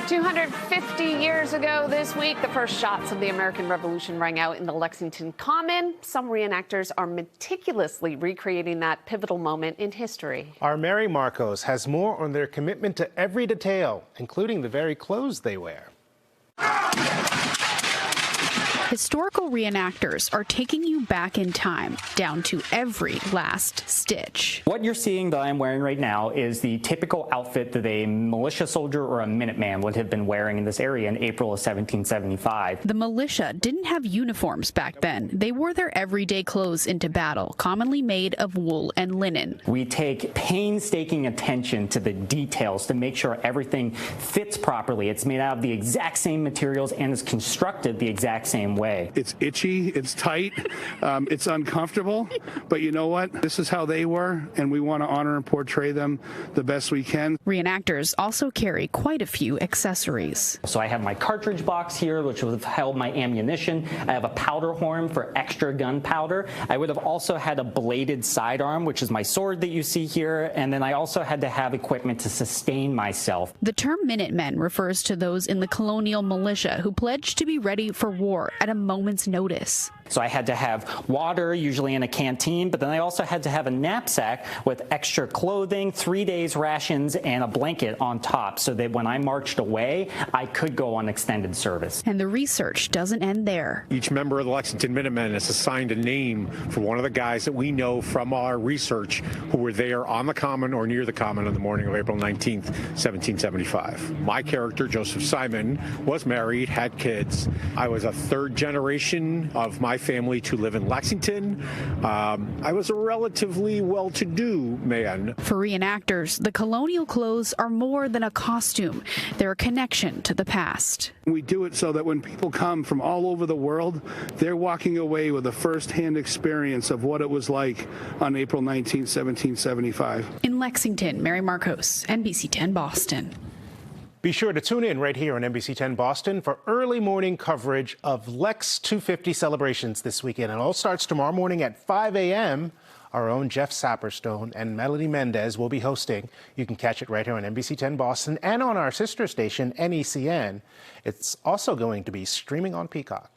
250 years ago this week, the first shots of the American Revolution rang out in the Lexington Common. Some reenactors are meticulously recreating that pivotal moment in history. Our Mary Marcos has more on their commitment to every detail, including the very clothes they wear. Historical reenactors are taking you back in time, down to every last stitch. What you're seeing that I'm wearing right now is the typical outfit that a militia soldier or a Minuteman would have been wearing in this area in April of 1775. The militia didn't have uniforms back then. They wore their everyday clothes into battle, commonly made of wool and linen. We take painstaking attention to the details to make sure everything fits properly. It's made out of the exact same materials and is constructed the exact same way. It's itchy, it's tight, it's uncomfortable, but you know what? This is how they were, and we want to honor and portray them the best we can. Reenactors also carry quite a few accessories. So I have my cartridge box here, which would have held my ammunition. I have a powder horn for extra gunpowder. I would have also had a bladed sidearm, which is my sword that you see here, and then I also had to have equipment to sustain myself. The term Minutemen refers to those in the colonial militia who pledged to be ready for war at a moment's notice. So I had to have water, usually in a canteen, but then I also had to have a knapsack with extra clothing, 3 days rations, and a blanket on top so that when I marched away, I could go on extended service. And the research doesn't end there. Each member of the Lexington Minutemen is assigned a name for one of the guys that we know from our research who were there on the Common or near the Common on the morning of April 19th, 1775. My character, Joseph Simon, was married, had kids. I was a third generation of my family to live in Lexington. I was a relatively well-to-do man. For reenactors, the colonial clothes are more than a costume. They're a connection to the past. We do it so that when people come from all over the world, they're walking away with a first-hand experience of what it was like on April 19, 1775. In Lexington, Mary Marcos, NBC 10 Boston. Be sure to tune in right here on NBC 10 Boston for early morning coverage of Lex 250 celebrations this weekend. It all starts tomorrow morning at 5 a.m. Our own Jeff Saperstone and Melody Mendez will be hosting. You can catch it right here on NBC 10 Boston and on our sister station, NECN. It's also going to be streaming on Peacock.